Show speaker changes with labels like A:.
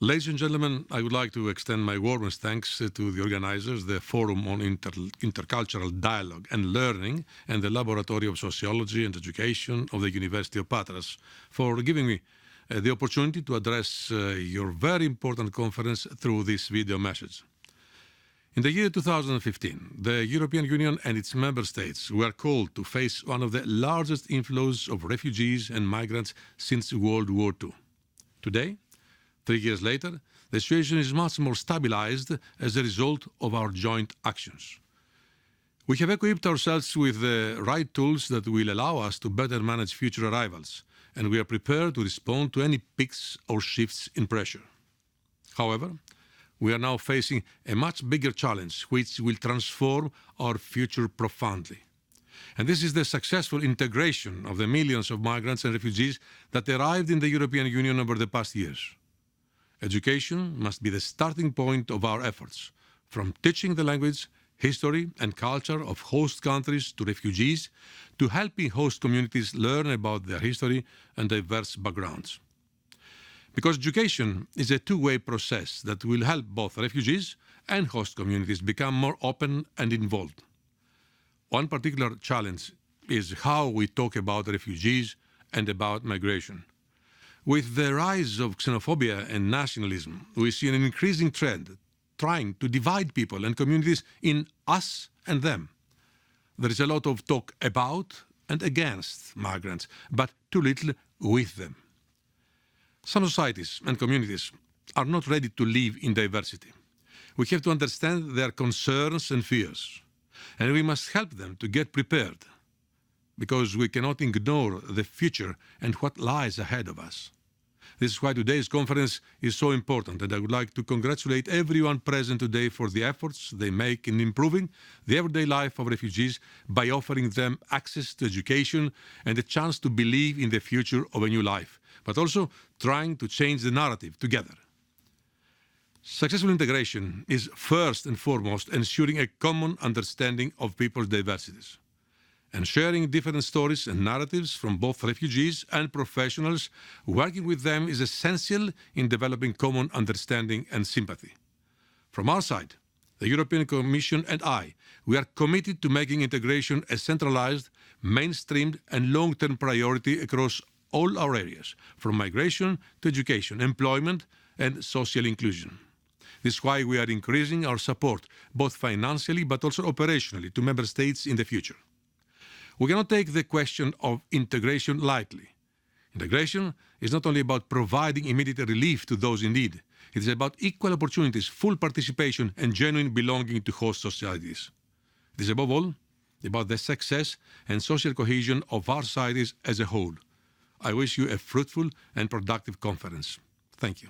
A: Ladies and gentlemen, I would like to extend my warmest thanks to the organizers, the Forum on Intercultural Dialogue and Learning, and the Laboratory of Sociology and Education of the University of Patras for giving me the opportunity to address your very important conference through this video message. In the year 2015, the European Union and its member states were called to face one of the largest inflows of refugees and migrants since World War II. Today, 3 years later, the situation is much more stabilized as a result of our joint actions. We have equipped ourselves with the right tools that will allow us to better manage future arrivals, and we are prepared to respond to any peaks or shifts in pressure. However, we are now facing a much bigger challenge which will transform our future profoundly. And this is the successful integration of the millions of migrants and refugees that arrived in the European Union over the past years. Education must be the starting point of our efforts, from teaching the language, history, and culture of host countries to refugees, to helping host communities learn about their history and diverse backgrounds. Because education is a two-way process that will help both refugees and host communities become more open and involved. One particular challenge is how we talk about refugees and about migration. With the rise of xenophobia and nationalism, we see an increasing trend trying to divide people and communities in us and them. There is a lot of talk about and against migrants, but too little with them. Some societies and communities are not ready to live in diversity. We have to understand their concerns and fears, and we must help them to get prepared, because we cannot ignore the future and what lies ahead of us. This is why today's conference is so important, and I would like to congratulate everyone present today for the efforts they make in improving the everyday life of refugees by offering them access to education and a chance to believe in the future of a new life, but also trying to change the narrative together. Successful integration is first and foremost ensuring a common understanding of people's diversities. And sharing different stories and narratives from both refugees and professionals, working with them is essential in developing common understanding and sympathy. From our side, the European Commission and I, we are committed to making integration a centralized, mainstreamed and long-term priority across all our areas, from migration to education, employment and social inclusion. This is why we are increasing our support, both financially but also operationally, to member states in the future. We cannot take the question of integration lightly. Integration is not only about providing immediate relief to those in need. It is about equal opportunities, full participation, and genuine belonging to host societies. It is above all about the success and social cohesion of our societies as a whole. I wish you a fruitful and productive conference. Thank you.